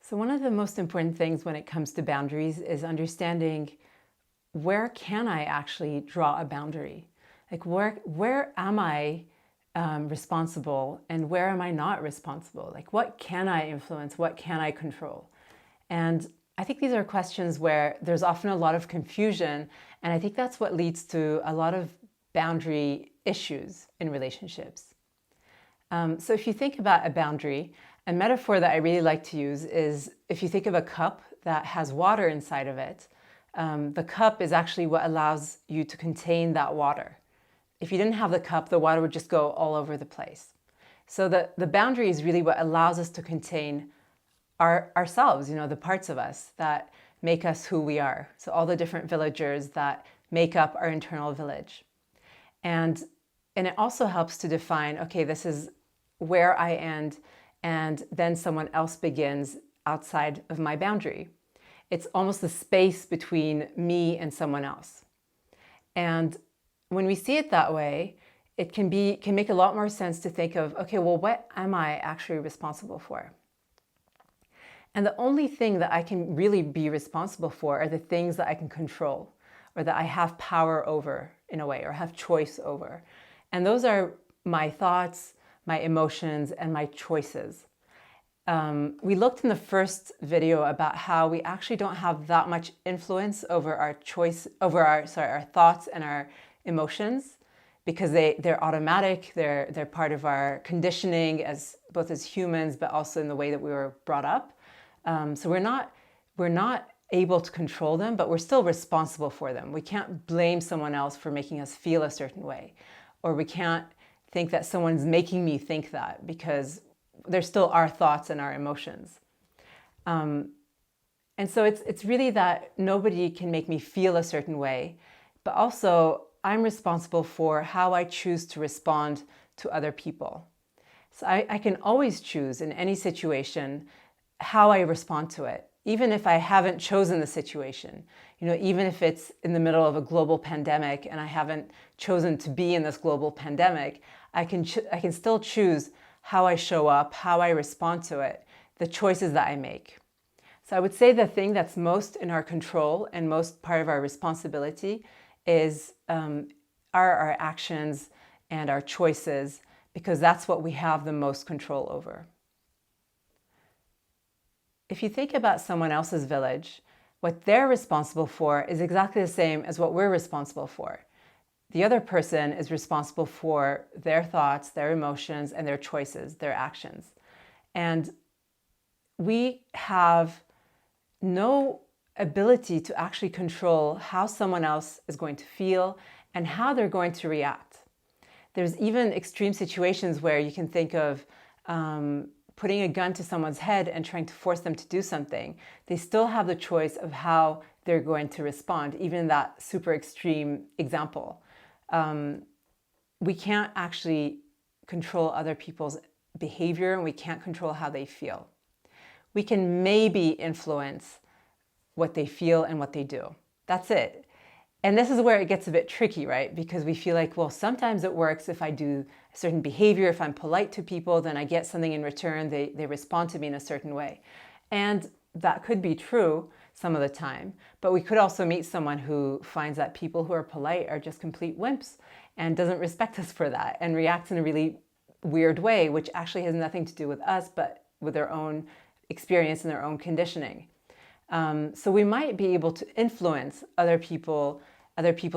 So one of the most important things when it comes to boundaries is understanding where can I actually draw a boundary? Like where am I responsible and where am I not responsible? Like what can I influence? What can I control? And I think these are questions where there's often a lot of confusion, and I think that's what leads to a lot of boundary issues in relationships. So if you think about a boundary, a metaphor that I really like to use is if you think of a cup that has water inside of it, the cup is actually what allows you to contain that water. If you didn't have the cup, the water would just go all over the place. So the boundary is really what allows us to contain ourselves, the parts of us that make us who we are. So all the different villagers that make up our internal village. And it also helps to define, okay, this is where I end, and then someone else begins outside of my boundary. It's almost the space between me and someone else. And when we see it that way, it can make a lot more sense to think of, okay, well, what am I actually responsible for? And the only thing that I can really be responsible for are the things that I can control, or that I have power over in a way, or have choice over. And those are my thoughts, my emotions, and my choices. We looked in the first video about how we actually don't have that much influence over our thoughts and our emotions, because they're automatic, they're part of our conditioning both as humans, but also in the way that we were brought up. So we're not able to control them, but we're still responsible for them. We can't blame someone else for making us feel a certain way, or we can't think that someone's making me think that, because they're still our thoughts and our emotions. And so it's really that nobody can make me feel a certain way, but also I'm responsible for how I choose to respond to other people. So I can always choose in any situation how I respond to it, even if I haven't chosen the situation. Even if it's in the middle of a global pandemic and I haven't chosen to be in this global pandemic, I can still choose how I show up, how I respond to it, the choices that I make. So I would say the thing that's most in our control and most part of our responsibility is our actions and our choices, because that's what we have the most control over. If you think about someone else's village, what they're responsible for is exactly the same as what we're responsible for. The other person is responsible for their thoughts, their emotions, and their choices, their actions. And we have no ability to actually control how someone else is going to feel and how they're going to react. There's even extreme situations where you can think of putting a gun to someone's head and trying to force them to do something. They still have the choice of how they're going to respond, even in that super extreme example. We can't actually control other people's behavior, and we can't control how they feel. We can maybe influence what they feel and what they do. That's it. And this is where it gets a bit tricky, right? Because we feel like, well, sometimes it works if I do a certain behavior, if I'm polite to people, then I get something in return, they respond to me in a certain way. And that could be true some of the time, but we could also meet someone who finds that people who are polite are just complete wimps and doesn't respect us for that and reacts in a really weird way, which actually has nothing to do with us, but with their own experience and their own conditioning. So we might be able to influence other people's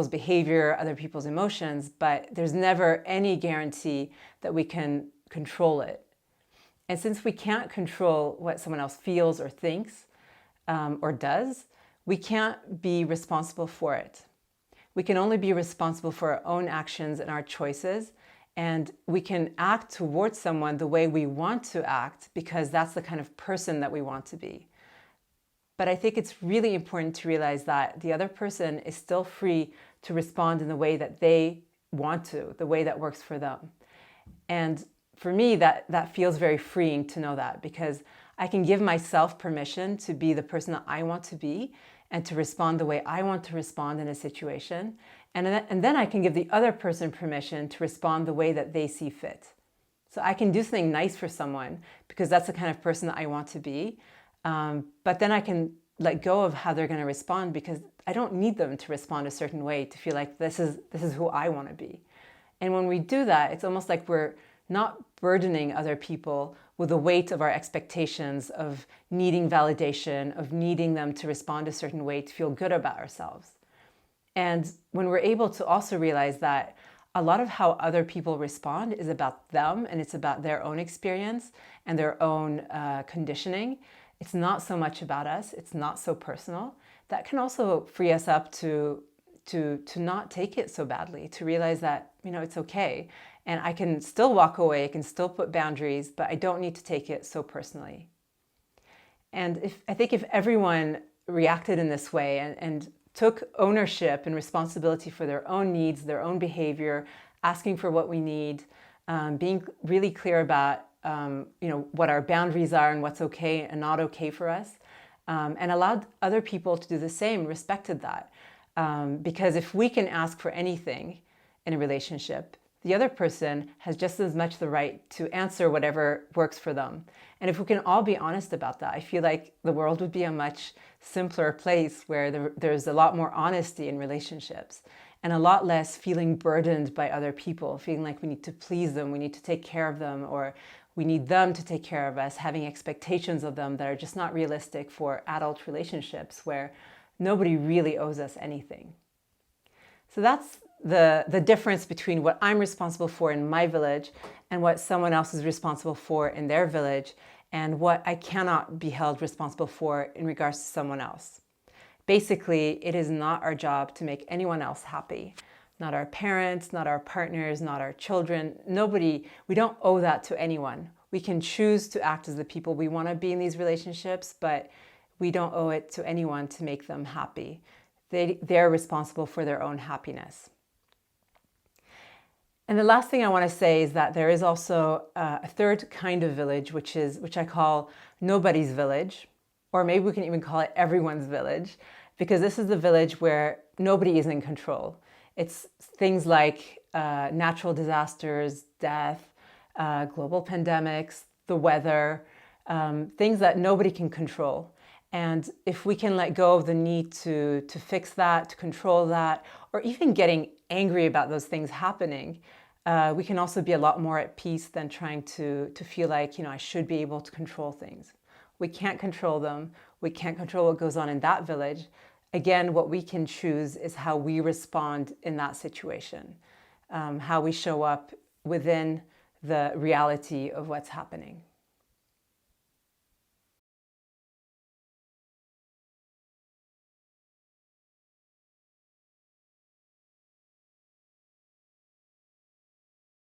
behavior, other people's emotions, but there's never any guarantee that we can control it. And since we can't control what someone else feels or thinks or does, we can't be responsible for it. We can only be responsible for our own actions and our choices, and we can act towards someone the way we want to act because that's the kind of person that we want to be. But I think it's really important to realize that the other person is still free to respond in the way that they want to, the way that works for them. And for me, that feels very freeing to know that, because I can give myself permission to be the person that I want to be and to respond the way I want to respond in a situation. And then I can give the other person permission to respond the way that they see fit. So I can do something nice for someone because that's the kind of person that I want to be. But then I can let go of how they're going to respond, because I don't need them to respond a certain way to feel like this is who I want to be. And when we do that, it's almost like we're not burdening other people with the weight of our expectations of needing validation, of needing them to respond a certain way to feel good about ourselves. And when we're able to also realize that a lot of how other people respond is about them, and it's about their own experience and their own conditioning. It's not so much about us. It's not so personal. That can also free us up to not take it so badly, to realize that, it's okay. And I can still walk away, I can still put boundaries, but I don't need to take it so personally. And I think if everyone reacted in this way and took ownership and responsibility for their own needs, their own behavior, asking for what we need, being really clear about what our boundaries are and what's okay and not okay for us, and allowed other people to do the same, respected that. Because if we can ask for anything in a relationship, the other person has just as much the right to answer whatever works for them. And if we can all be honest about that, I feel like the world would be a much simpler place where there's a lot more honesty in relationships and a lot less feeling burdened by other people, feeling like we need to please them, we need to take care of them, or we need them to take care of us, having expectations of them that are just not realistic for adult relationships where nobody really owes us anything. So that's the difference between what I'm responsible for in my village and what someone else is responsible for in their village, and what I cannot be held responsible for in regards to someone else. Basically, it is not our job to make anyone else happy. Not our parents, not our partners, not our children. Nobody, we don't owe that to anyone. We can choose to act as the people we want to be in these relationships, but we don't owe it to anyone to make them happy. They're responsible for their own happiness. And the last thing I want to say is that there is also a third kind of village, which I call nobody's village, or maybe we can even call it everyone's village, because this is the village where nobody is in control. It's things like natural disasters, death, global pandemics, the weather, things that nobody can control. And if we can let go of the need to fix that, to control that, or even getting angry about those things happening, we can also be a lot more at peace than trying to feel like, I should be able to control things. We can't control them. We can't control what goes on in that village. Again, what we can choose is how we respond in that situation, how we show up within the reality of what's happening.